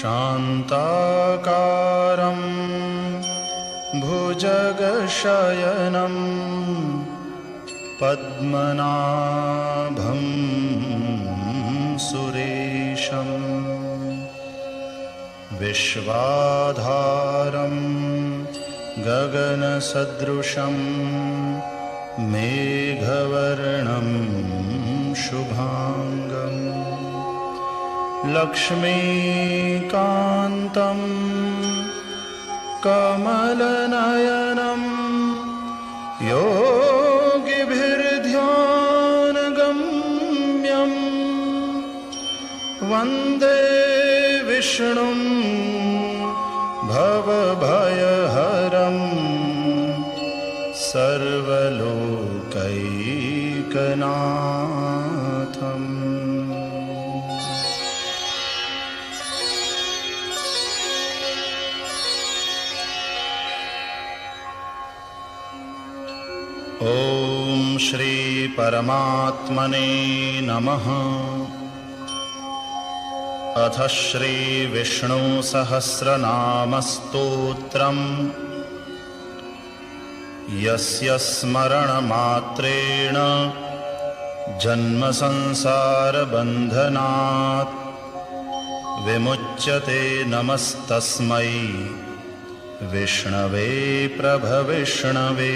शान्ताकारं भुजगशयनं पद्मनाभं सुरेशं विश्वाधारं गगनसदृशं मेघवर्णं शुभांगं लक्ष्मीकान्तं कमलनयनं योगिभिर्ध्यानगम्यं वन्दे विष्णुं भवभयहरं सर्वलोकैकनाथम्। ओम श्री परमात्मने नमः। अथ श्री विष्णु सहस्रनाम स्तोत्रम् यस्य स्मरणमात्रेण जन्म संसार बन्धनात् विमुच्यते। नमस्तस्मै विष्णवे प्रभविष्णवे।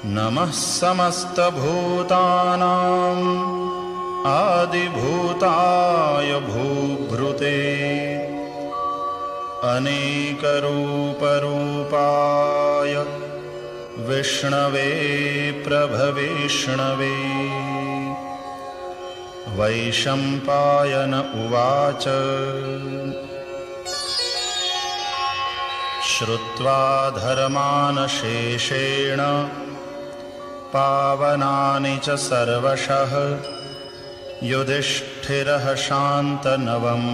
नमः समस्तभूतानां आदिभूताय भूभृते अनेकरूपरूपाय विष्णवे प्रभविष्णवे। वैशम्पायन उवाच श्रुत्वा धर्मान् शेषेण पावनानि च सर्वशः युधिष्ठिरः शान्तनवम्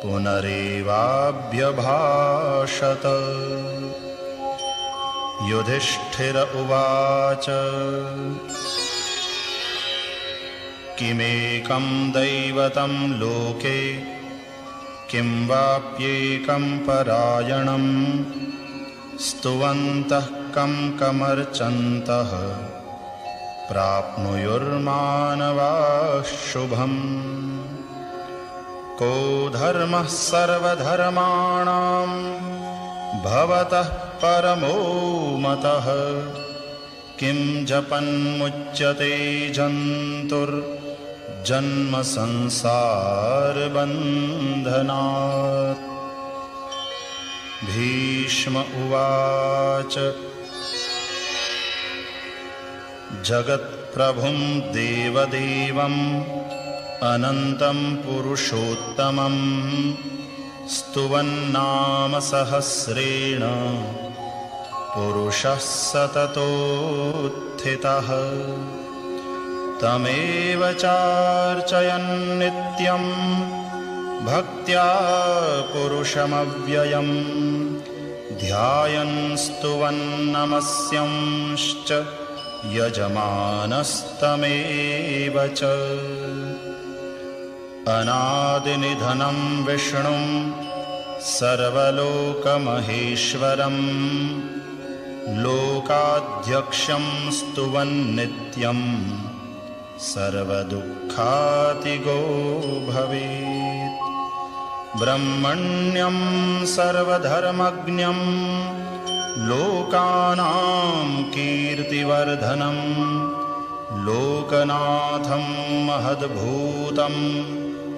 पुनरेवाभ्यभाषत। युधिष्ठिर उवाच किमेकं दैवतं लोके किं वाप्येकं परायणं स्तुवन्तः कं कमर्चन्तः प्राप्नुयुर्मानवाः शुभम्। को धर्मः सर्वधर्माणां भवतः परमो मतः किं जपन्मुच्यते जन्तुर्जन्म संसार बन्धनात्। भीष्म उवाच जगत्प्रभुं देवदेवम् अनन्तं पुरुषोत्तमं स्तुवन्नाम सहस्रेण पुरुषः सततोत्थितः। तमेव चार्चयन् नित्यं भक्त्या पुरुषमव्ययं ध्यायन् स्तुवन् नमस्यंश्च यजमानस्तमेव च। अनादिनिधनं विष्णुं सर्वलोकमहेश्वरं लोकाध्यक्षं स्तुवन्नित्यं सर्वदुःखातिगो भवेत्। ब्रह्मण्यं सर्वधर्मज्ञं लोकानां कीर्तिवर्धनं लोकनाथं महद्भूतं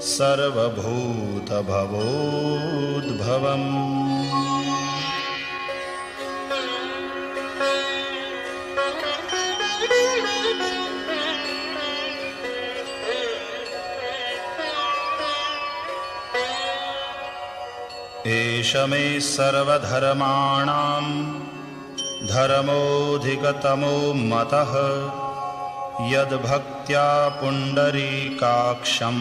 सर्वभूतभवोद्भवम्। एष मे सर्वधर्माणां धर्मोऽधिकतमो मतः यद्भक्त्या पुण्डरीकाक्षं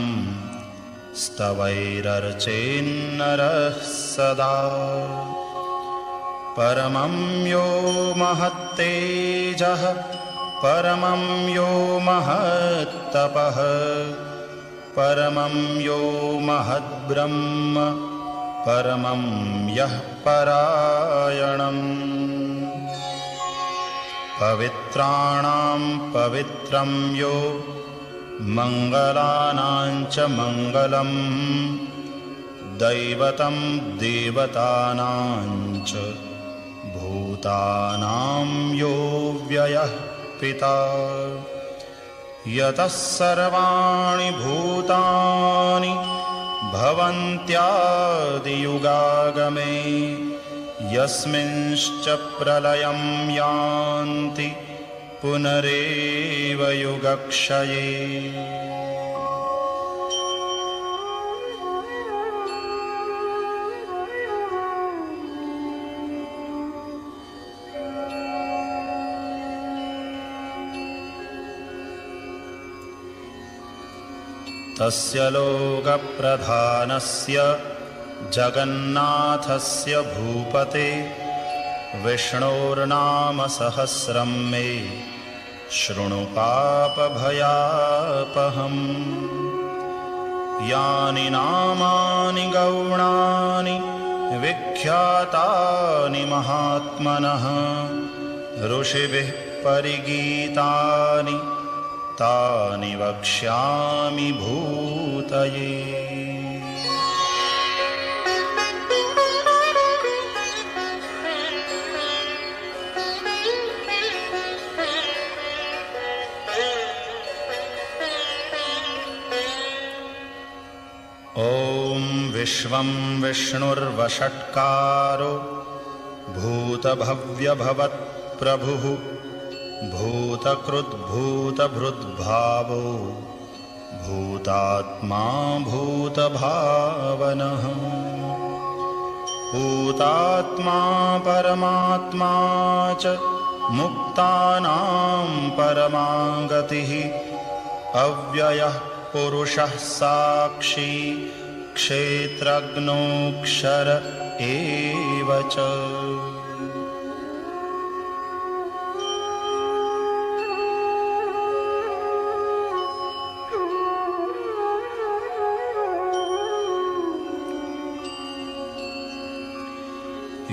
स्तवैरर्चेन्नरः सदा। परमं यो महत्तेजः परमं यो महत्तपः परमं यो महद्ब्रह्म परमं यः परायणम् पवित्राणां पवित्रं यो मङ्गलानां च मङ्गलम् दैवतं देवतानां च भूतानां यो व्ययः पिता यतः सर्वाणि भूतानि भवन्त्यादियुगागमे यस्मिंश्च प्रलयं यान्ति पुनरेव युगक्षये तस्य लोकप्रधानस्य जगन्नाथस्य भूपते विष्णोर्नाम सहस्रं मे शृणु पापभयापहम् यानि नामानि गौणानि विख्यातानि महात्मनः ऋषिभिः परिगीतानि तानि वक्ष्यामि भूतये ॐ विश्वं विष्णुर्वषट्कारो भूतभव्यभवत्प्रभुः भूतकृद्भूतभृद्भावो भूतात्मा भूतभावनः भूतात्मा परमात्मा च मुक्तानां परमा गतिः अव्ययः पुरुषः साक्षी क्षेत्रज्ञोऽक्षर एव च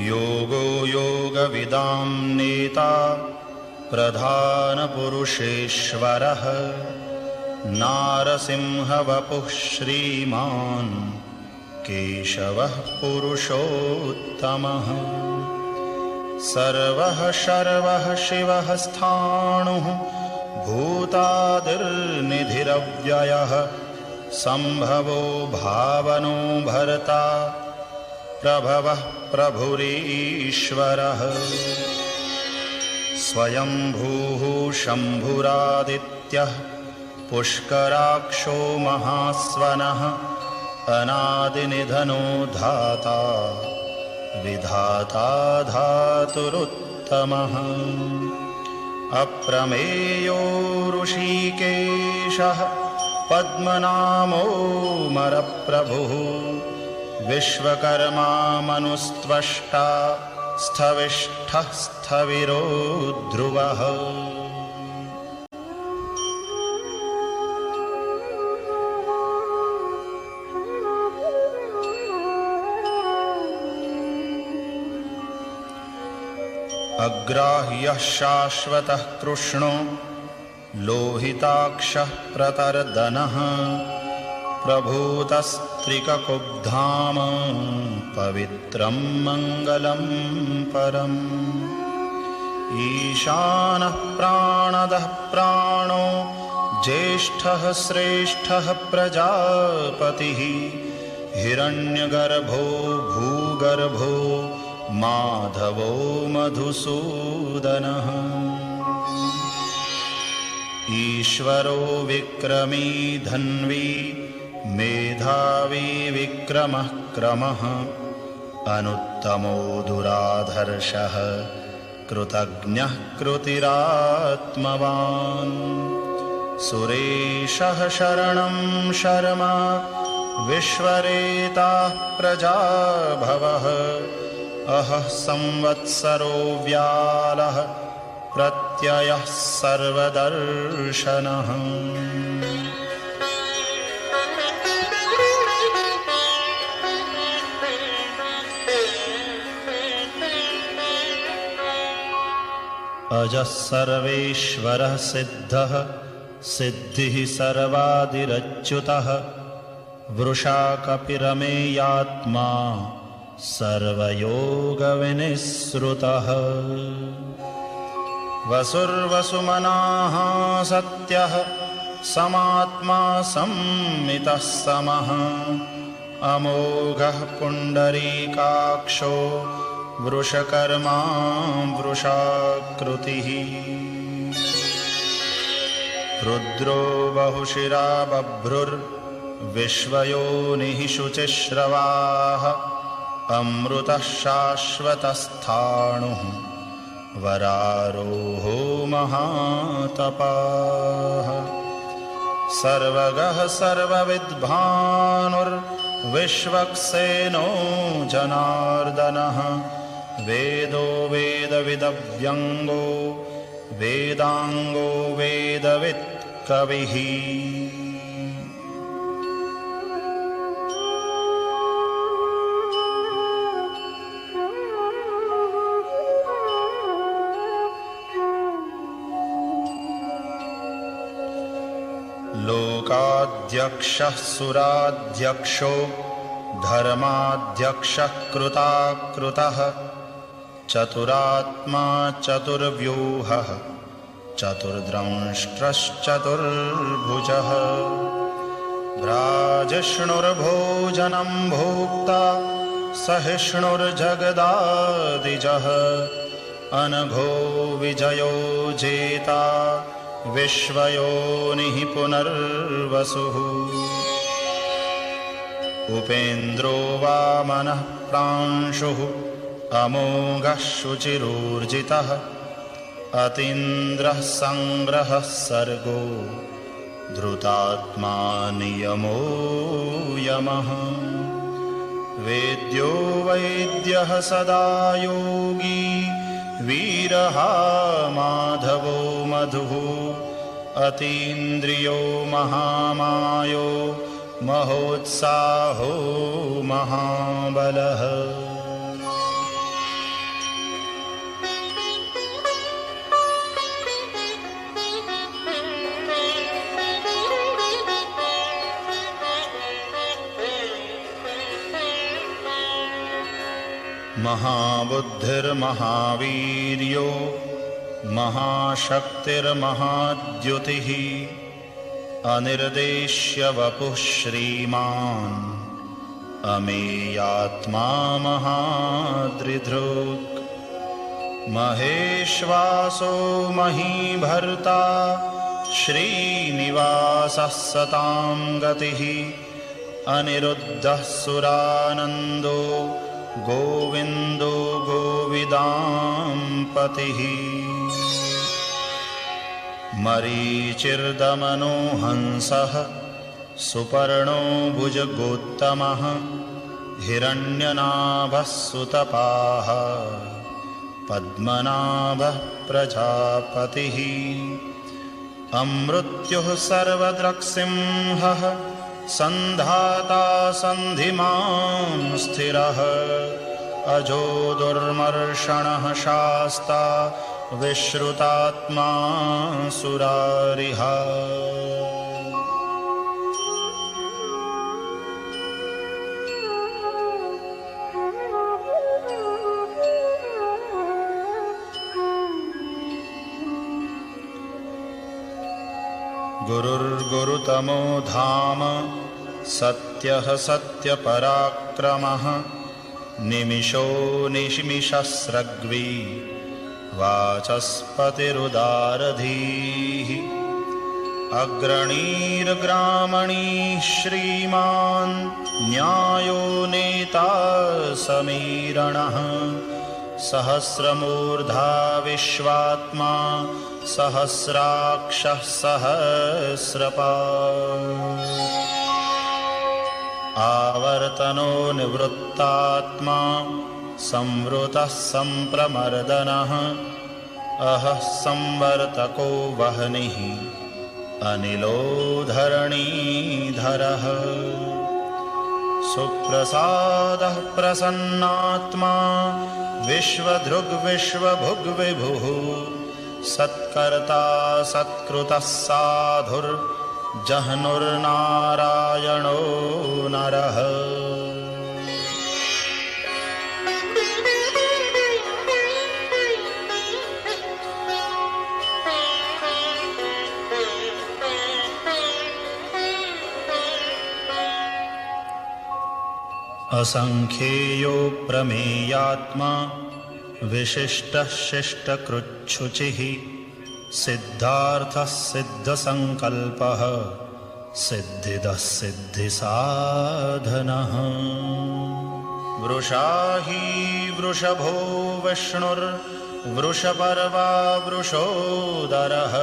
योगो योगविदां नेता प्रधानपुरुषेश्वरः नारसिंहवपुः श्रीमान् केशवः पुरुषोत्तमः सर्वः शर्वः शिवः स्थाणुः भूतादिर्निधिरव्ययः सम्भवो भावनो भर्ता प्रभवः प्रभुरीश्वरः स्वयंभूः शम्भुरादित्यः पुष्कराक्षो महास्वनः अनादिनिधनो धाता विधाता धातुरुत्तमः अप्रमेयो ऋषिकेशः पद्मनामोऽमरप्रभुः विश्वकर्मा मनुस्त्वष्टा स्थविष्ठः स्थविरो ध्रुवः अग्राह्यः शाश्वतः कृष्णो लोहिताक्षः प्रतर्दनः प्रभूतस्त्रिककुब्धाम पवित्रं मङ्गलं परम् ईशानः प्राणदः प्राणो ज्येष्ठः श्रेष्ठः प्रजापतिः हिरण्यगर्भो भूगर्भो माधवो मधुसूदनः ईश्वरो विक्रमी धन्वी मेधावी विक्रमः क्रमः अनुत्तमो दुराधर्षः कृतज्ञः कृतिरात्मवान् सुरेशः शरणं शर्मा विश्वरेताः प्रजाभवः अहः संवत्सरो व्यालः प्रत्ययः सर्वदर्शनः अजः सर्वेश्वरः सिद्धः सिद्धिः सर्वादिरच्युतः वृषा कपिरमेयात्मा सर्वयोगविनिःसृतः वसुर्वसुमनाः सत्यः समात्मा संमितः समः अमोघः पुण्डरीकाक्षो वृषकर्मा वृषाकृतिः रुद्रो बहुशिरा बभ्रुर्विश्वयोनिः शुचिश्रवाः अमृतः शाश्वतस्थाणुः वरारोहो महातपाः सर्वगः सर्वविद्भानुर्विश्वक्सेनो जनार्दनः वेदो वेदविदव्यङ्गो वेदाङ्गो वेदवित् कविः लोकाध्यक्षः सुराध्यक्षो धर्माध्यक्षः कृताकृतः चतुरात्मा चतुर्व्यूहः चतुर्द्रंष्ट्रश्चतुर्भुजः भ्राजिष्णुर्भोजनं भोक्ता सहिष्णुर्जगदादिजः अनघो विजयो जेता विश्वयोनिः पुनर्वसुः उपेन्द्रो वामनः प्रांशुः अमोघः शुचिरूर्जितः अतीन्द्रः संग्रहः सर्गो धृतात्मा नियमो यमः वेद्यो वैद्यः सदा योगी वीरः माधवो मधुः अतीन्द्रियो महामायो महोत्साहो महाबलः महाबुद्धिर्महावीर्यो महाशक्तिर्महाद्युतिः अनिर्देश्य वपुः श्रीमान् अमेयात्मा महादृधृक् महेश्वासो महीभर्ता श्रीनिवासः सतां गतिः अनिरुद्धः सुरानन्दो गोविन्दो गोविदाम्पतिः मरीचिर्दमनो हंसः सुपर्णो भुजगोत्तमः हिरण्यनाभः सुतपाः पद्मनाभः प्रजापतिः अमृत्युः सर्वदृक्सिंहः सन्धाता सन्धिमान् स्थिरः अजो दुर्मर्षणः शास्ता विश्रुतात्मा सुरारिः गुरुर्गुरुतमो धाम सत्यः सत्यपराक्रमः निमिषो निमिषस्रग्वी वाचस्पतिरुदारधीः अग्रणीर्ग्रामणीः श्रीमान् न्यायो नेता समीरणः सहस्रमूर्धा विश्वात्मा सहस्राक्षः सहस्रपात् आवर्तनो निवृत्तात्मा संवृतः संप्रमर्दनः अहः संवर्तको वह्निः अनिलो धरणीधरः सुप्रसादः प्रसन्नात्मा विश्वधृग् विश्वभुग् विभुः सत्कर्ता सत्कृतः साधुर्जह्नुर्नारायणो नरः। असंख्येयो प्रमेयात्मा विशिष्टः शिष्टकृच्छुचिः सिद्धार्थः सिद्धसंकल्पः सिद्धिदः सिद्धिसाधनः। वृषा हि वृषभो विष्णुर्वृषपर्वा वृषोदरः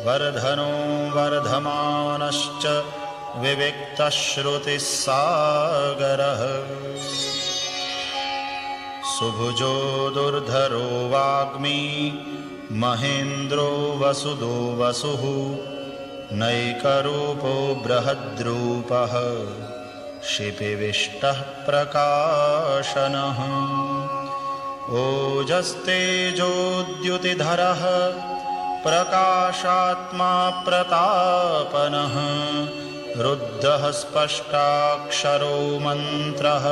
वर्धनो वर्धमानश्च विविक्तश्रुतिस्सागरः। सुभुजो दुर्धरो वाग्मी महेन्द्रो वसुदो वसुः नैकरूपो बृहद्रूपः शिपिविष्टः प्रकाशनः। ओजस्तेजोद्युतिधरः प्रकाशात्मा प्रतापनः रुद्धः स्पष्टाक्षरो मन्त्रः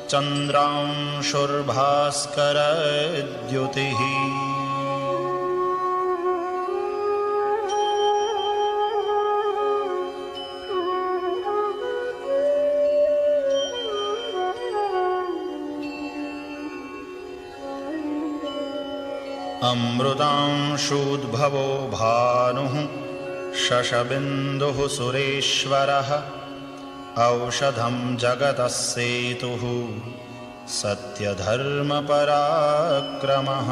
चन्द्रांशुर्भास्करद्युतिः। अमृतांशूद्भवो भानुः शशबिन्दुः सुरेश्वरः औषधं जगतः सेतुः सत्यधर्मपराक्रमः।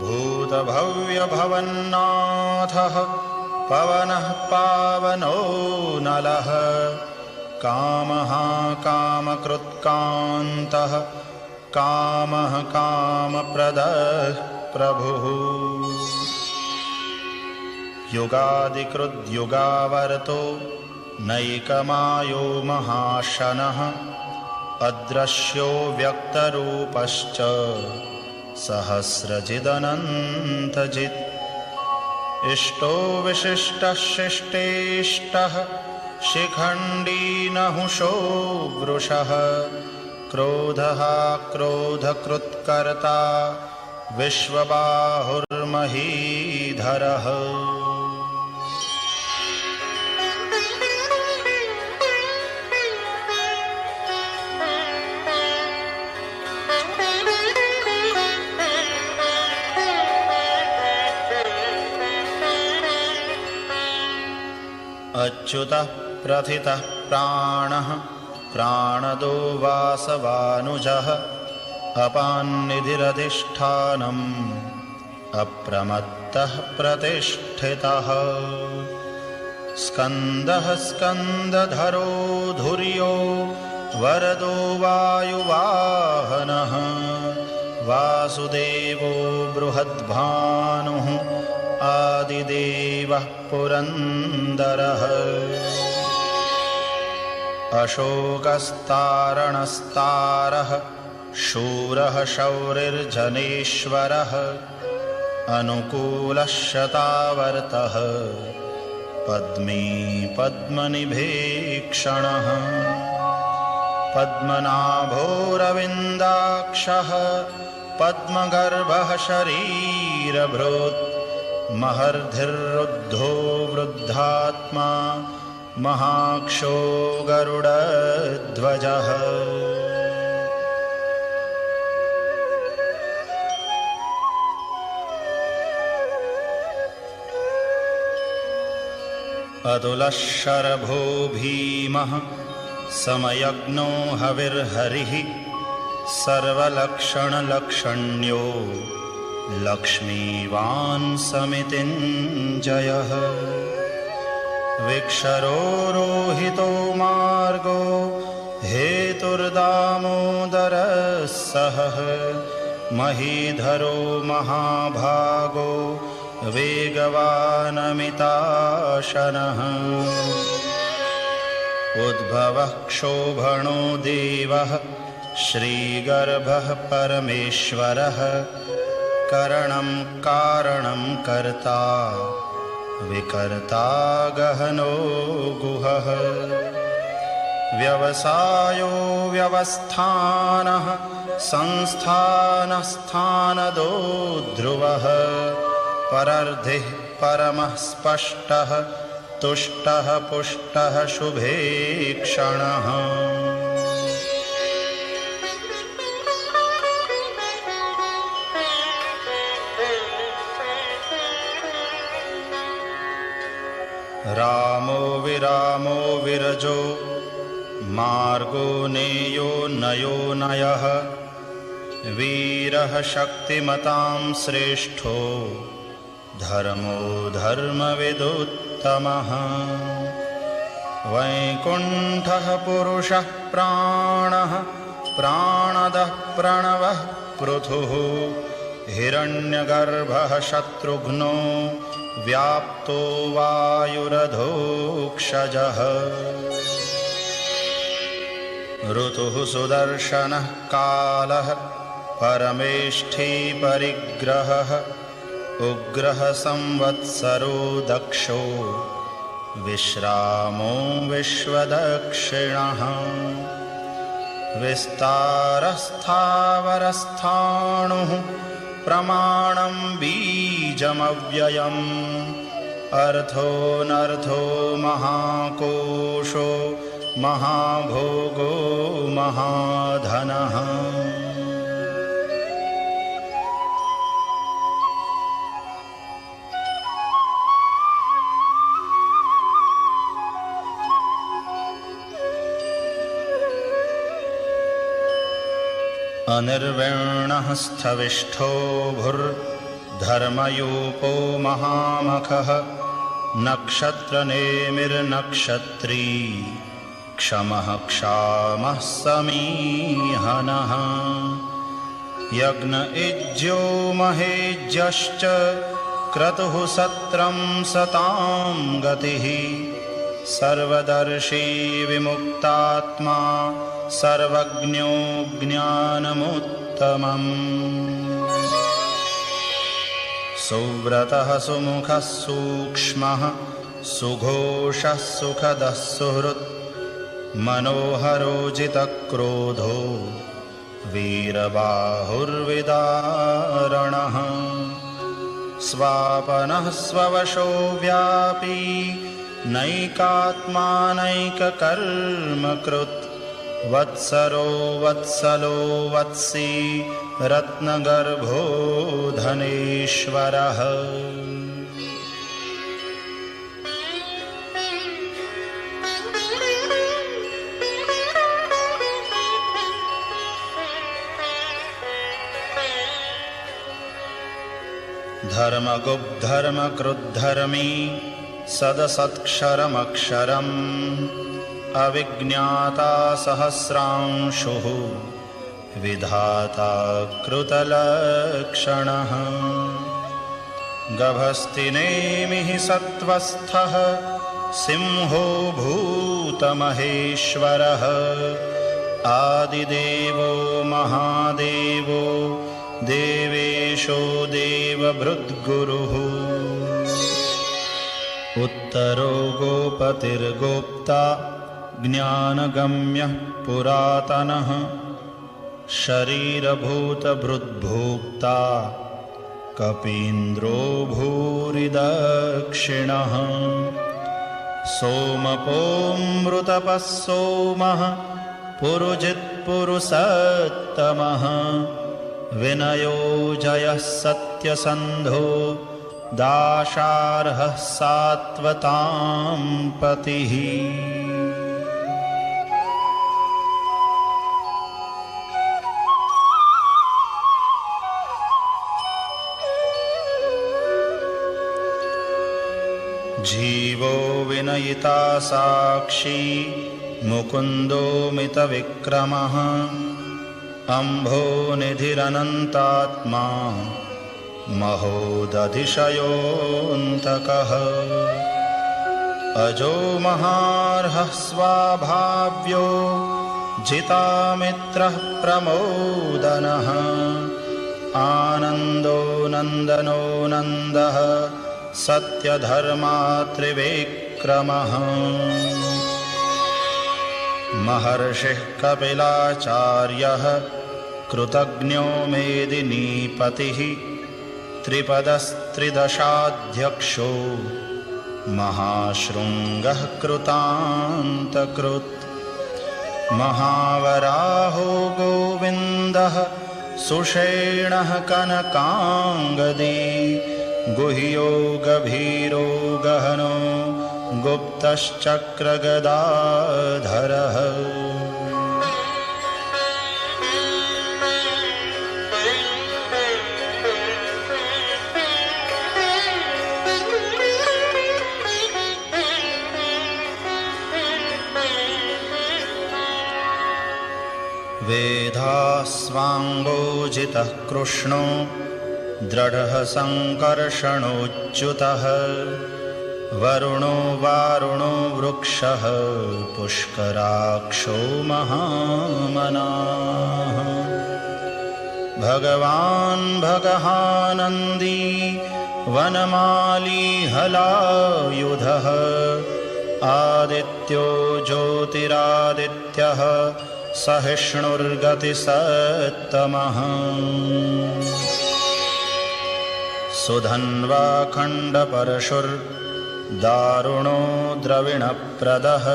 भूतभव्यभवन्नाथः पवनः पावनो नलः कामः कामकृत्कान्तः कामः कामप्रदः प्रभुः। युगादिकृद्युगावर्तो नैकमायो महाशनः अदृश्यो व्यक्तरूपश्च सहस्रजिदनन्तजित्। इष्टो विशिष्टः शिष्टेष्टः शिखण्डी नहुषो वृषः क्रोधः क्रोधकृत्कर्ता विश्वबाहुर्महीधरः। अच्युतः प्रथितः प्राणः प्राणदो वासवानुजः अपान्निधिरधिष्ठानम् अप्रमत्तः प्रतिष्ठितः। स्कन्दः स्कन्दधरो धुर्यो वरदो वायुवाहनः वासुदेवो बृहद्भानुः आदिदेवः पुरन्दरः। अशोकस्तारणस्तारः शूरः शौरिर्जनेश्वरः अनुकूलः शतावर्तः पद्मी पद्मनिभीक्षणः। पद्मनाभोरविन्दाक्षः पद्मगर्भः शरीरभृत् महर्धिरुद्धो वृद्धात्मा महाक्षो गरुडध्वजः। अतुलः शरभो भीमः समयज्ञो हविर्हरिः सर्वलक्षणलक्षण्यो लक्ष्मीवान् समितिञ्जयः। विक्षरोरोहितो मार्गो हेतुर्दामोदरः सहः महीधरो महाभागो वेगवानमिताशनः। उद्भवः क्षोभणो देवः श्रीगर्भः परमेश्वरः करणं कारणं कर्ता विकर्ता गहनो गुहः व्यवसायो व्यवस्थानः संस्थानस्थानदो ध्रुवः परर्धिः परमः स्पष्टः तुष्टः पुष्टः शुभे क्षणः रामो विरामो विरजो मार्गो नेयो नयो नयः वीरः शक्तिमतां श्रेष्ठो धर्मो धर्मविदुत्तमः वैकुण्ठः पुरुषः प्राणः प्राणदः प्रणवः पृथुः हिरण्यगर्भः शत्रुघ्नो व्याप्तो वायुरधोक्षजः ऋतुः सुदर्शनः कालः परमेष्ठी परिग्रहः उग्रः संवत्सरो दक्षो विश्रामो विश्वदक्षिणः विस्तारस्थावरस्थाणुः प्रमाणं बीजमव्ययम् अर्थोऽनर्थो महाकोशो महाभोगो महाधनः अनिर्विण्णः स्थविष्ठो भुर्धर्मयूपो महामखः नक्षत्रनेमिर्नक्षत्री क्षमः क्षामः समीहनः यज्ञ इज्यो महेज्यश्च क्रतुः सत्रं सतां गतिः सर्वदर्शी विमुक्तात्मा सर्वज्ञो ज्ञानमुत्तमम् सुव्रतः सुमुखः सूक्ष्मः सुघोषः सुखदः सुहृत् मनोहरोजितक्रोधो वीरबाहुर्विदारणः स्वापनः स्ववशो व्यापी नैकात्मानैककर्मकृत् वत्सरो वत्सलो वत्सी रत्नगर्भो धनेश्वरः धर्मगुप्धर्मकृद्धर्मी सदसत्क्षरमक्षरम् अविज्ञाता सहस्रांशुः विधाता कृतलक्षणः गभस्तिनेमिः सत्त्वस्थः सिंहो भूतमहेश्वरः आदिदेवो महादेवो देवेशो देवभृद्गुरुः उत्तरो गोपतिर्गोप्ता ज्ञानगम्यः पुरातनः शरीरभूतभृद्भोक्ता कपीन्द्रो भूरिदक्षिणः सोमपोऽमृतपः सोमः पुरुजित्पुरुषोत्तमः विनयो जयः सत्यसन्धो दाशार्हः सात्वतां पतिः जीवो विनयिता साक्षी मुकुन्दो मितविक्रमः अम्भो निधिरनन्तात्मा महोदधिशयोऽन्तकः अजो महार्हः स्वाभाव्यो जितामित्रः प्रमोदनः आनन्दो नन्दनो नन्दः सत्यधर्मा त्रिविक्रमः महर्षिः कपिलाचार्यः कृतज्ञो मेदिनीपतिः त्रिपदस्त्रिदशाध्यक्षो महाशृङ्गः कृतान्तकृत् महावराहो गोविन्दः सुषेणः कनकाङ्गदी गुह्यो गभीरो गहनो गुप्तश्चक्रगदाधरः वेदास्वाङ्गोजितः कृष्णो दृढः सङ्कर्षणोच्युतः वरुणो वारुणो वृक्षः पुष्कराक्षो महामनाः भगवान् भगहानन्दी वनमाली हलायुधः आदित्यो ज्योतिरादित्यः सहिष्णुर्गतिसत्तमः सुधन्वा खण्डपरशुर्दारुणो द्रविणप्रदः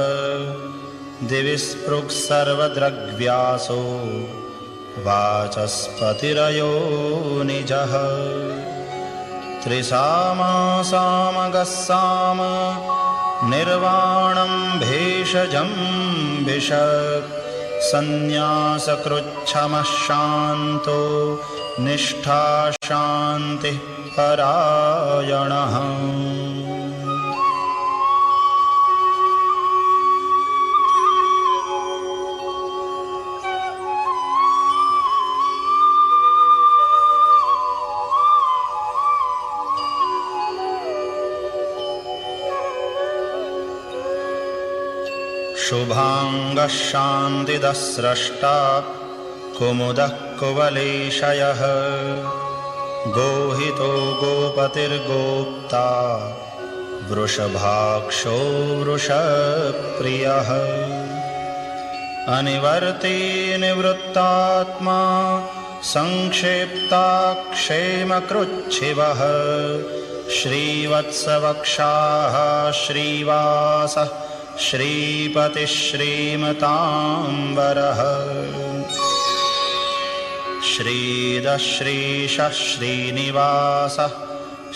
दिवि स्पृक् सर्वदृग्व्यासो वाचस्पतिरयो निजः त्रिसामासामगस्साम निर्वाणं भेषजं भिषक् सन्न्यासकृच्छमः शान्तो निष्ठा शान्तिः परायणः शुभांगः शान्तिदः स्रष्टा कुमुदः कुवलेशयः गोहितो गोपतिर्गोप्ता वृषभाक्षो वृषप्रियः अनिवर्ते निवृत्तात्मा संक्षेप्ताक्षेमकृच्छिवः श्रीवत्सवक्षाः श्रीवासः श्रीपतिः श्रीमताम्बरः श्रीदः श्रीशः श्रीनिवासः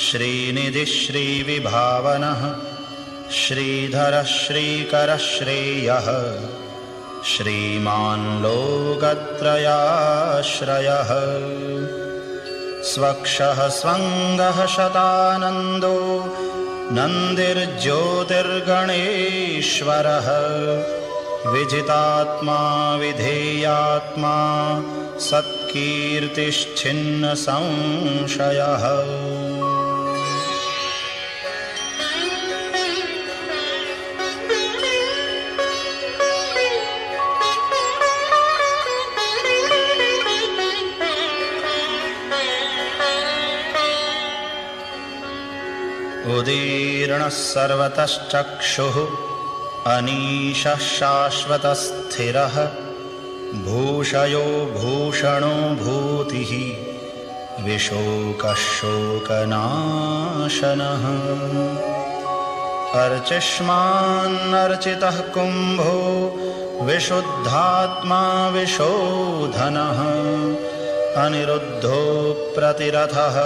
श्रीनिधिः श्रीविभावनः श्रीधरः श्रीकरः श्रेयः श्रीमान् लोकत्रयाश्रयः स्वक्षः स्वङ्गः शतानन्दो नन्दिर्ज्योतिर्गणेश्वरः विजितात्मा विधेयात्मा सत्कीर्तिश्छिन्न संशयः उदीर्णः सर्वतश्चक्षुः अनीशः शाश्वतस्थिरः भूषयो भूषणो भूतिः विशोकः शोकनाशनः अर्चिष्मान्नर्चितः कुम्भो विशुद्धात्मा विशोधनः अनिरुद्धो प्रतिरथः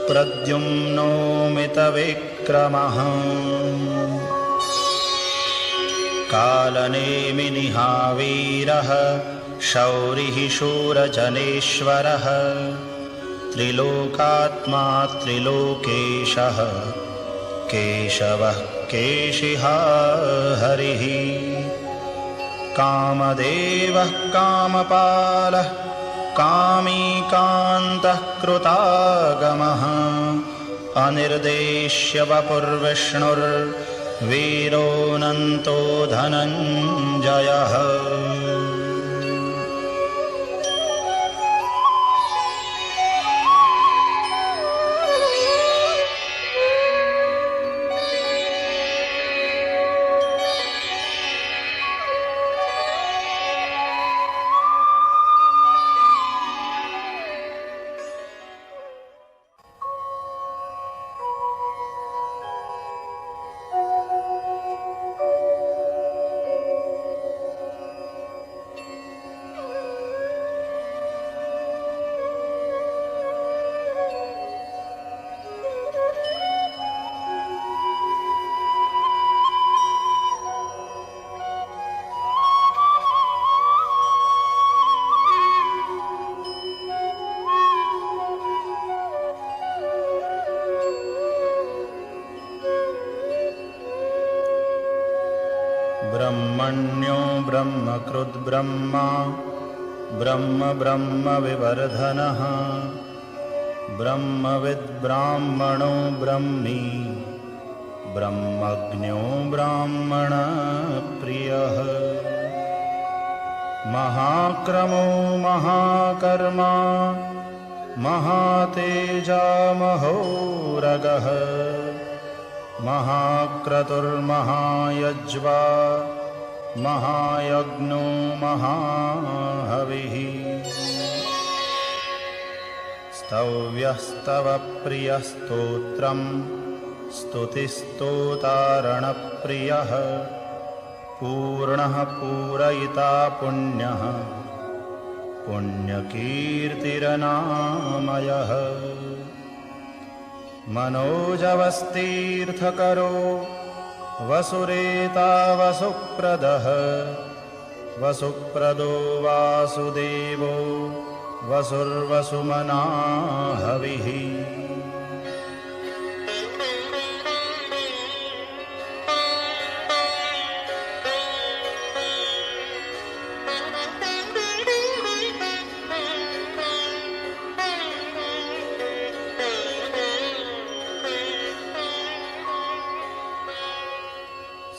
प्रद्युम्नो मितविक्रमः कालनेमिनिहावीरः शौरिः शूरजनेश्वरः त्रिलोकात्मा त्रिलोकेशः केशवः केशिहा हरिः कामदेवः कामपालः कामीकान्तः कृतागमः अनिर्देश्य वपुर्विष्णुर्वीरोऽनन्तो धनञ्जयः ब्रह्मण्यो ब्रह्मकृद्ब्रह्मा ब्रह्म ब्रह्मविवर्धनः ब्रह्मविद्ब्राह्मणो ब्रह्मी ब्रह्मज्ञो ब्राह्मणप्रियः महाक्रमो महाकर्मा महातेजा महोरगः महाक्रतुर्महायज्वा महायज्ञो महाहविः स्तव्यस्तवप्रियस्तोत्रम् स्तुतिस्तोतारणप्रियः पूर्णः पूरयिता पुण्यः पुण्यकीर्तिरनामयः मनोजवस्तीर्थकरो वसुरेता वसुप्रदः वसुप्रदो वासुदेवो वसुर्वसुमना हविः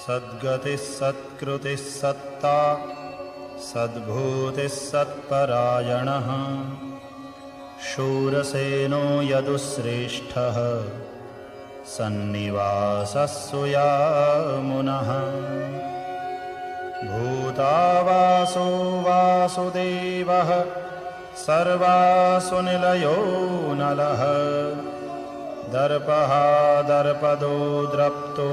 सद्गतिः सत्कृतिः सत्ता सद्भूतिः सत्परायणः शूरसेनो यदुश्रेष्ठः सन्निवासः सुयामुनः भूतावासो वासुदेवः सर्वासु निलयो नलः दर्पः दर्पदो द्रप्तो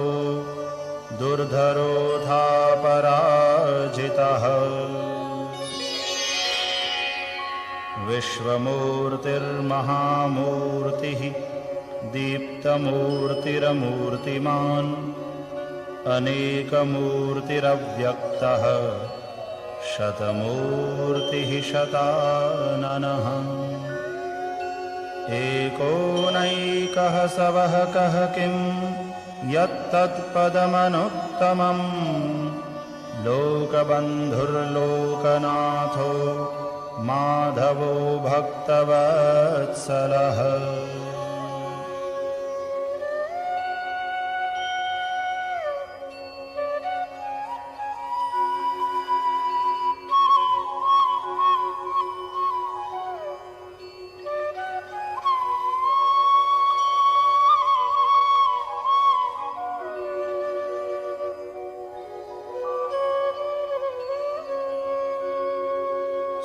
दुर्धरोऽथापराजितः विश्वमूर्तिर्महामूर्तिः दीप्तमूर्तिरमूर्तिमान् अनेकमूर्तिरव्यक्तः शतमूर्तिः शताननः एकोनैकः सवहकः किं यत्तत्पदमनुत्तमम् लोकबन्धुर्लोकनाथो माधवो भक्तवत्सलः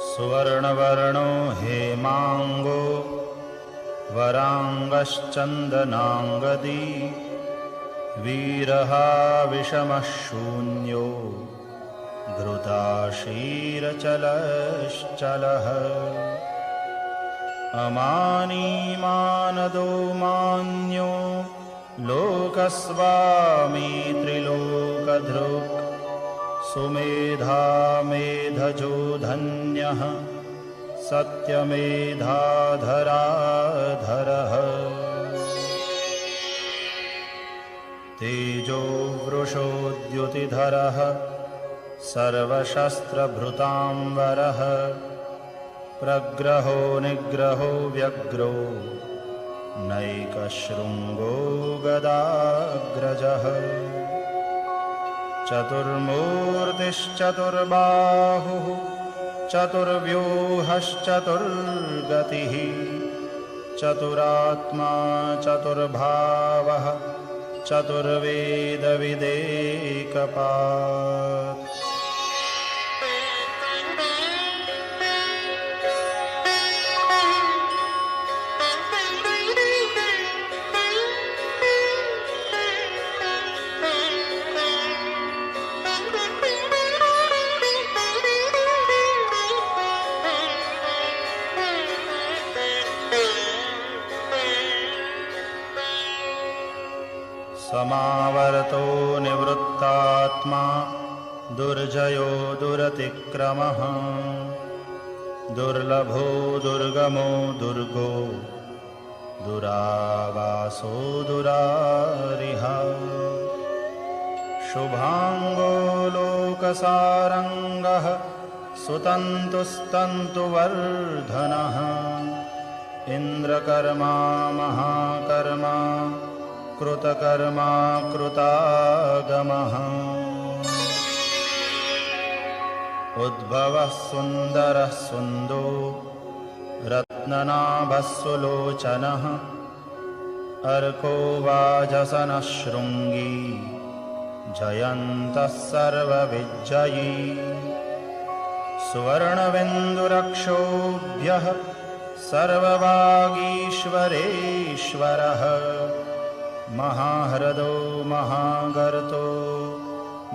सुवर्णवर्णो हेमांगो वरांगश्चंदनांगदी वीरः विषमः शून्यो घृताशीरचलश्चलः अमानीमानदो मान्यो लोकस्वामी त्रिलोकधृक् सुमेधा मेधजो धन्यः सत्यमेधाधराधरः तेजो वृषोद्युतिधरः सर्वशस्त्रभृतांवरः प्रग्रहो निग्रहो व्यग्रो नैकशृङ्गो गदाग्रजः चतुर्मूर्तिश्चतुर्बाहुः चतुर्व्यूहश्चतुर्गतिः चतुरात्मा चतुर्भावः चतुर्वेदविदेकपात् समावर्तो निवृत्तात्मा दुर्जयो दुरतिक्रमः दुर्लभो दुर्गमो दुर्गो दुरावासो दुरारिहा शुभांगो लोकसारंगः सुतन्तुस्तन्तुवर्धनः इन्द्रकर्मा महाकर्मा कृतकर्मा कृतागमः उद्भवः सुन्दरः सुन्दो रत्ननाभः सुलोचनः अर्को वाजसनः शृङ्गी जयन्तः सर्वविजयी सुवर्णबिन्दुरक्षोभ्यः सर्ववागीश्वरेश्वरः महाह्रदो महागर्तो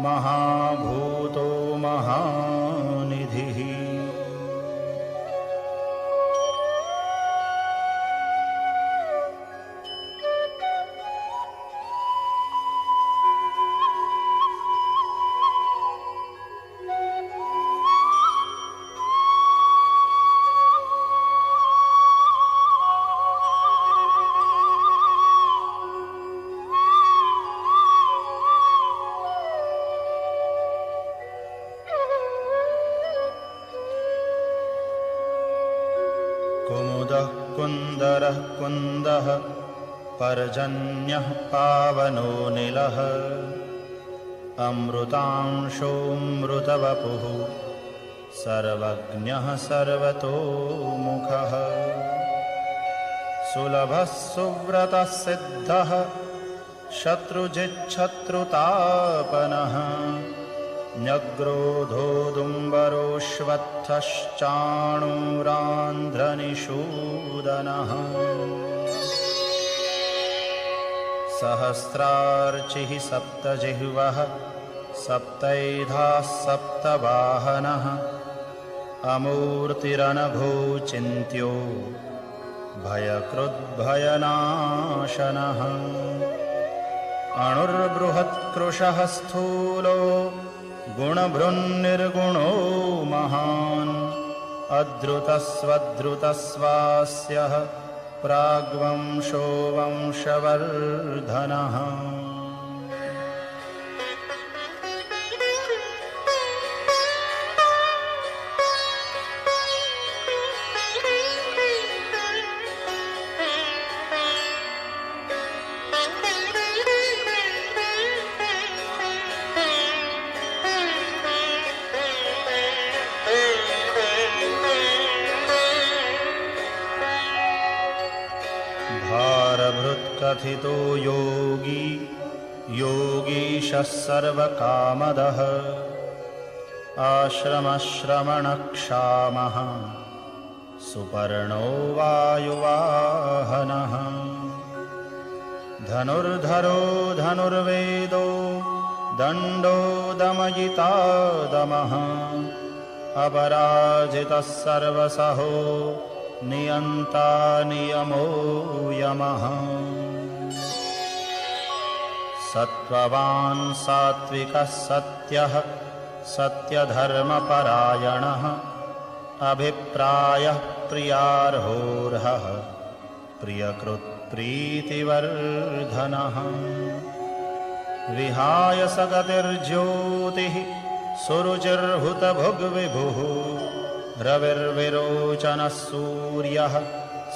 महाभूतो महानिधिः कुमुदः कुन्दरः कुन्दः पर्जन्यः पावनो निलः अमृतांशोऽमृतवपुः सर्वज्ञः सर्वतोमुखः सुलभः सुव्रतः सिद्धः शत्रुजिच्छत्रुतापनः न्यग्रोधोदुम्बरोऽश्वत्थश्चाणूरान्ध्रनिषूदनः सहस्रार्चिः सप्तजिह्वः सप्तैधाः सप्तवाहनः अमूर्तिरनघोचिन्त्यो भयकृद्भयनाशनः अणुर्बृहत्कृशः स्थूलो गुणभृन्निर्गुणो महान् अद्रुतस्वद्रुतस्वास्यः प्राग्वंशो वंशवर्धनः भारभृत्कथितो योगी योगीशः सर्वकामदः आश्रमश्रमणक्षामः सुपर्णो वायुवाहनः धनुर्धरो धनुर्वेदो दण्डो दमयिता दमः अपराजितः सर्वसहो नियन्ता नियमो यमः सत्त्ववान् सात्विकः सत्यः सत्यधर्मपरायणः अभिप्रायः प्रियार्होर्हः प्रियकृत्प्रीतिवर्धनः विहाय सगतिर्ज्योतिः सुरुचिर्हुतभुग्विभुः रविर्विरोचनः सूर्यः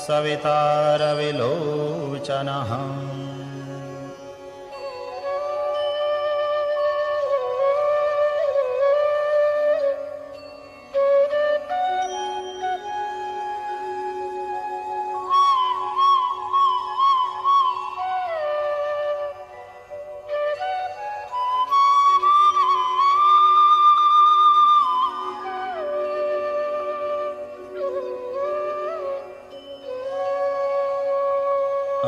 सविता रविलोचनः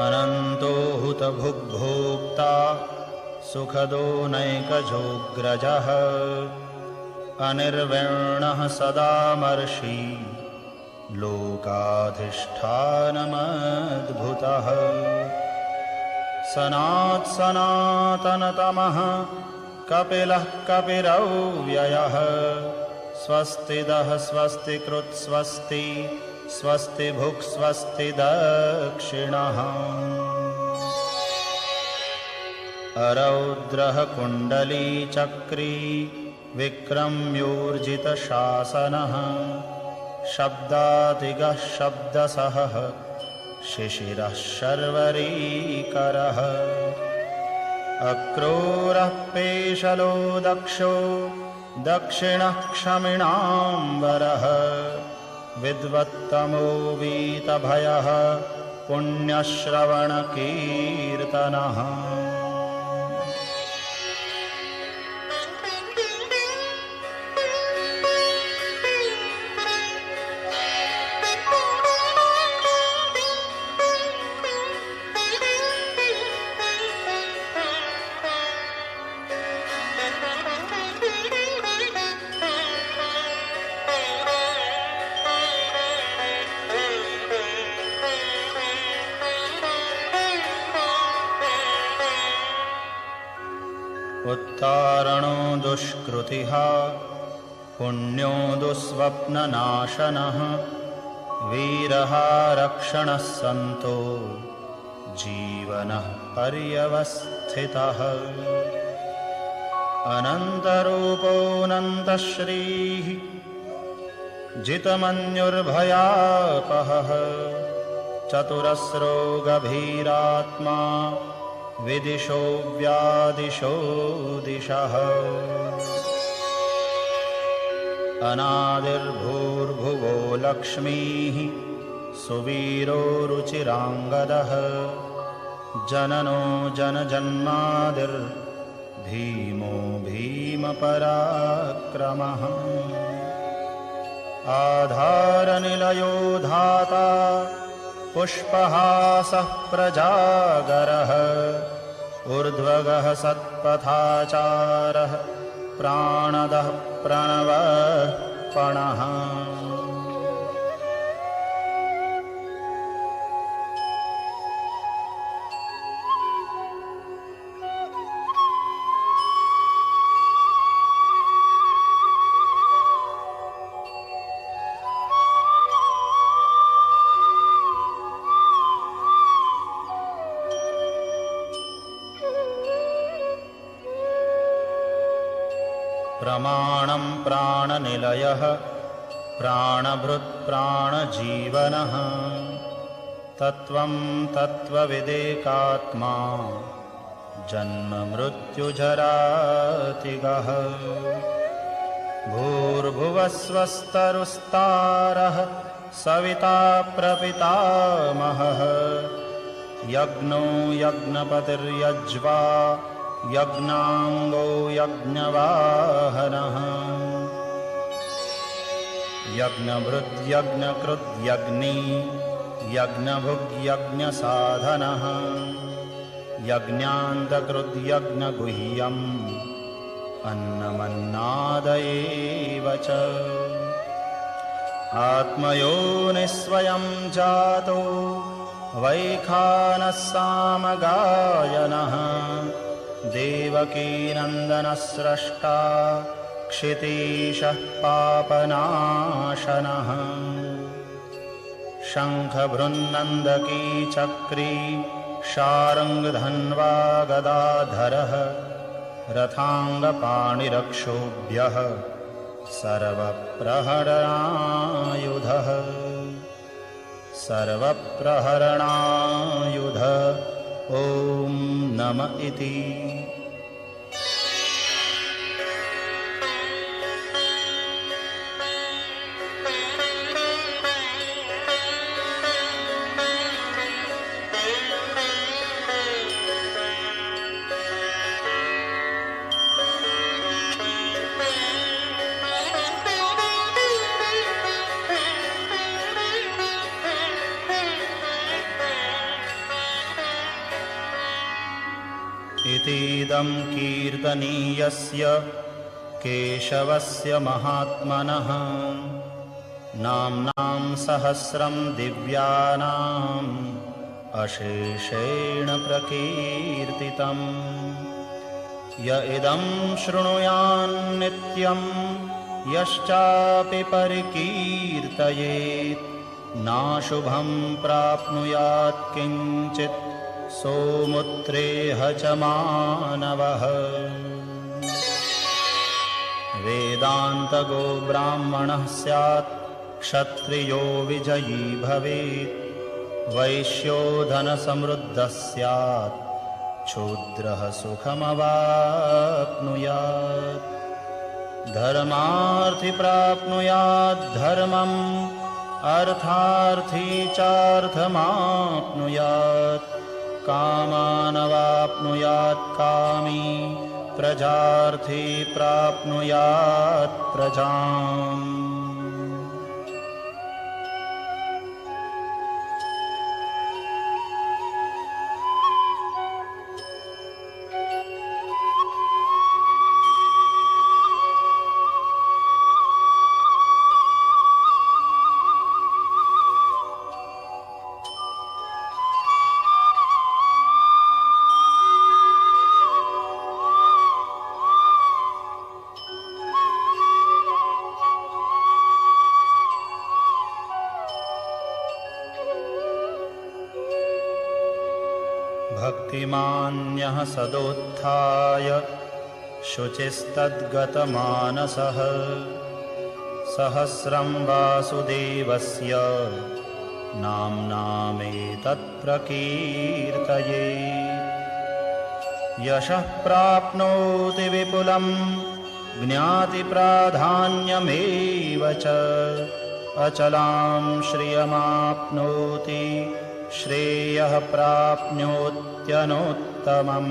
अनन्तो हुतभुग्भोक्ता सुखदो नैकजोऽग्रजः अनिर्विण्णः सदामर्षि लोकाधिष्ठानमद्भुतः सनातनतमः कपिलः कपिरव्ययः स्वस्तिदः स्वस्तिकृत् स्वस्ति स्वस्ति भुक् स्वस्ति दक्षिणः अरौद्रः कुण्डलीचक्री विक्रम्योर्जितशासनः शब्दातिगः शब्दसहः शिशिरः शर्वरीकरः अक्रूरः पेशलो दक्षो दक्षिणः क्षमिणाम्बरः विद्वत्तमो वीतभयः पुण्यश्रवणकीर्तनः उत्तारणो दुष्कृतिः पुण्यो दुःस्वप्ननाशनः वीरः रक्षणः सन्तो जीवनः पर्यवस्थितः अनन्तरूपोऽनन्तश्रीः जितमन्युर्भयापहः चतुरस्रो गभीरात्मा विदिशो व्यादिशो दिशः अनादिर्भूर्भुवो लक्ष्मीः सुवीरो रुचिराङ्गदः जननो जनजन्मादिर्भीमो भीमपराक्रमः आधारनिलयो धाता पुष्पहासः प्रजागरः ऊर्ध्वगः सत्पथाचारः प्राणदः प्रणवः पणः प्रमाणं प्राणनिलयः प्राणभृत्प्राणजीवनः तत्त्वं तत्त्वविदेकात्मा जन्ममृत्युजरातिगः भूर्भुवस्वस्तरुस्तारः सविता प्रपितामहः यज्ञो यज्ञपतिर्यज्वा यज्ञाङ्गो यज्ञवाहनः यज्ञभृद्यज्ञकृद्यज्ञी यज्ञभुग्यज्ञसाधनः यज्ञान्तकृद्यज्ञगुह्यम् अन्नमन्नादयेव च आत्मयोनिस्वयं जातो वैखानः सामगायनः देवकीनन्दनः स्रष्टा क्षितीशः पापनाशनः शङ्खभृन्नन्दकी चक्री शार्ङ्गधन्वा गदाधरः रथाङ्गपाणिरक्षोभ्यः सर्वप्रहरणायुधः सर्वप्रहरणायुध ॐ नम इति। इतीदं कीर्तनीयस्य केशवस्य महात्मनः नाम्नां सहस्रं दिव्यानाम् अशेषेण प्रकीर्तितम् य इदं शृणुयान्नित्यं यश्चापि परिकीर्तयेत् नाशुभं प्राप्नुयात् किञ्चित् सोमुत्रेह च मानवः वेदान्तगो ब्राह्मणः स्यात् क्षत्रियो विजयी भवेत् वैश्यो धनसमृद्धः स्यात् शूद्रः सुखमवाप्नुयात् धर्मार्थी प्राप्नुयात् धर्मम् अर्थार्थी चार्थमाप्नुयात् कामानवाप्नुयात् कामी प्रजार्थी प्राप्नुयात् प्रजाम् भक्तिमान्यः सदोत्थाय शुचिस्तद्गतमानसः सहस्रं वासुदेवस्य नाम्नामेतत्प्रकीर्तये यशः प्राप्नोति विपुलं ज्ञातिप्राधान्यमेव च अचलां श्रियमाप्नोति श्रेयः प्राप्नोत्यनोत्तमम्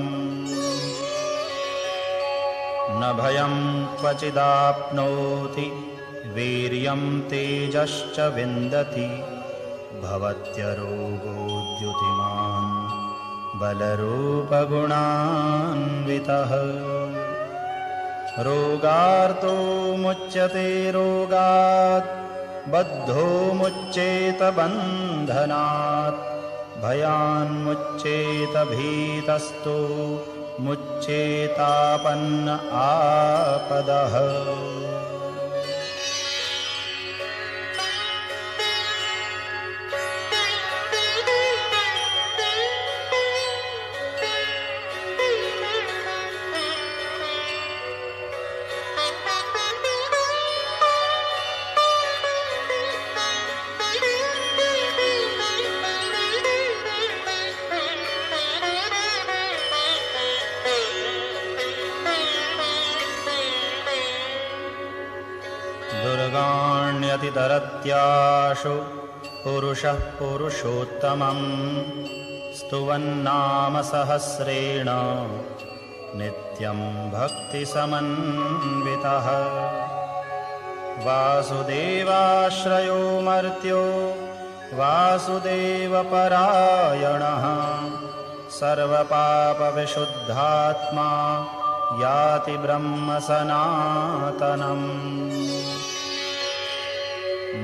न भयं क्वचिदाप्नोति वीर्यं तेजश्च विन्दति भवत्यरोगोद्युतिमान् बलरूपगुणान्वितः रोगार्तो मुच्यते रोगात् बद्धो मुच्येत बन्धनात् भयान्मुच्येत भीतस्तो मुच्येतापन्न आपदः दुर्गाण्यतितरत्याशु पुरुषः पुरुषोत्तमं स्तुवन्नाम सहस्रेण नित्यं भक्तिसमन्वितः वासुदेवाश्रयो मर्त्यो वासुदेवपरायणः सर्वपापविशुद्धात्मा याति ब्रह्म सनातनम्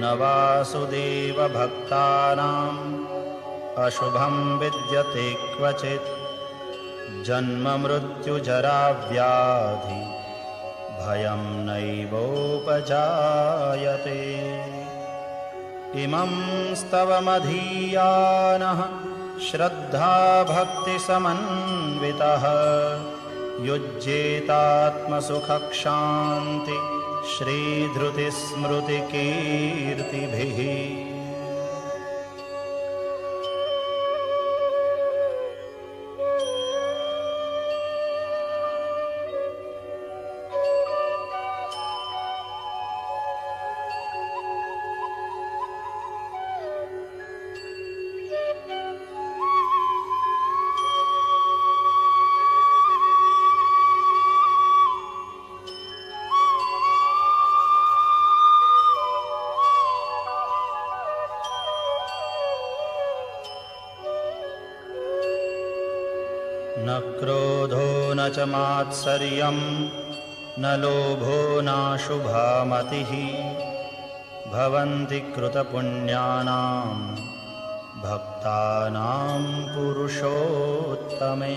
न वासुदेव भक्तानाम् अशुभं विद्यते क्वचित् जन्म मृत्युजरा व्याधि भयं नैवोपजायते इमं स्तवमधीयानः श्रद्धा भक्तिसमन्वितः युज्येतात्मसुखक्षान्ति श्रीधृतिस्मृतिकीर्तिभिः न क्रोधो न च मात्सर्यं न लोभो नाशुभा मतिः भवन्ति कृतपुण्यानां भक्तानां पुरुषोत्तमे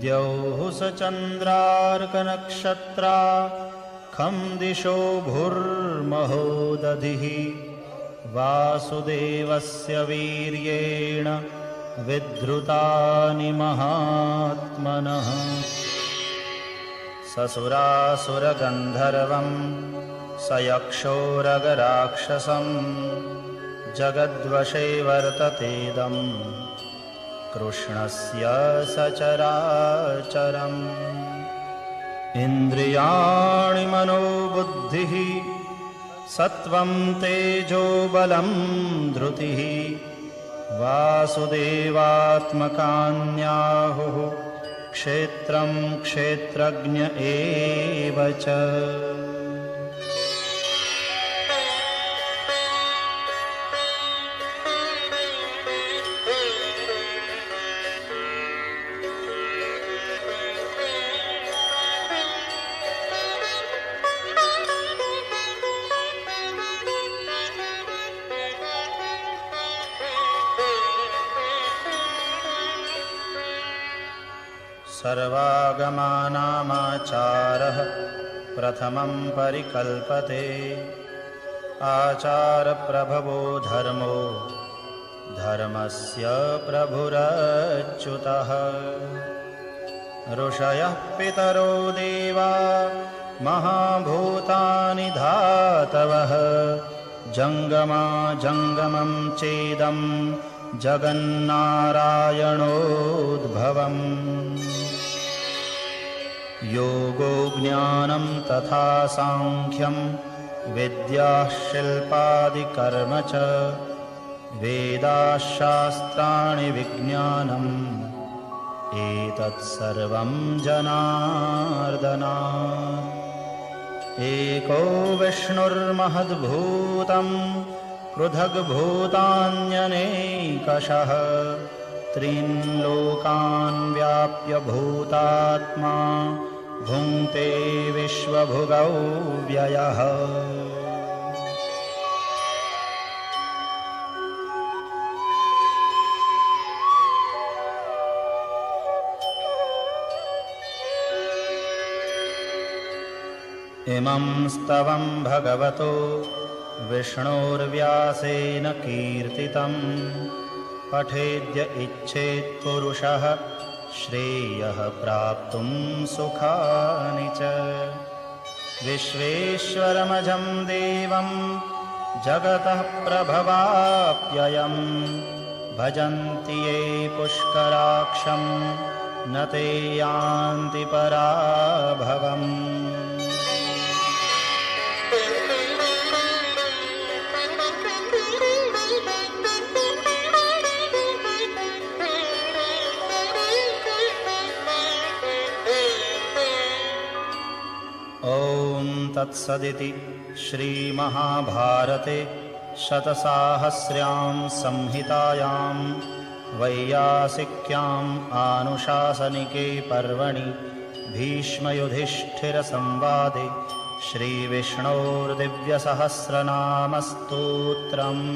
द्यौः स चन्द्रार्कनक्षत्रा खं दिशो भुर्महो दधिः वासुदेवस्य वीर्येण विधृतानि महात्मनः ससुरासुरगन्धर्वं सयक्षोरगराक्षसं जगद्वशे वर्ततेदं कृष्णस्य सचराचरम् इन्द्रियाणि मनोबुद्धिः सत्त्वं तेजो बलं धृतिः वासुदेवात्मकान्याहुः क्षेत्रं क्षेत्रज्ञ एव च सर्वागमानामाचारः प्रथमं परिकल्पते आचारप्रभवो धर्मो धर्मस्य प्रभुरच्युतः ऋषयः पितरो देवा महाभूतानि धातवः जङ्गमा जङ्गमं चेदं जगन्नारायणोद्भवम् योगो ज्ञानं तथा सांख्यं विद्याः शिल्पादिकर्म च वेदाः शास्त्राणि विज्ञानम् एतत्सर्वं जनार्दनात् एको विष्णुर्महद्भूतं पृथग्भूतान्यनेकशः त्रीन् लोकान् व्याप्य भूतात्मा भुङ्क्ते विश्वभुगौ व्ययः इमं स्तवं भगवतो विष्णोर्व्यासेन कीर्तितं पठेद्य इच्छेत् पुरुषः श्रेयः प्राप्तुं सुखानि च विश्वेश्वरमजं देवं जगतः प्रभवाप्ययं भजन्ति ये पुष्कराक्षं न ते यान्ति पराभवम् ॐ तत्सदिति श्रीमहाभारते शतसाहस्र्यां संहितायां वैयासिक्याम् आनुशासनिके पर्वणि भीष्मयुधिष्ठिरसंवादे श्रीविष्णोर्दिव्यसहस्रनामस्तोत्रम्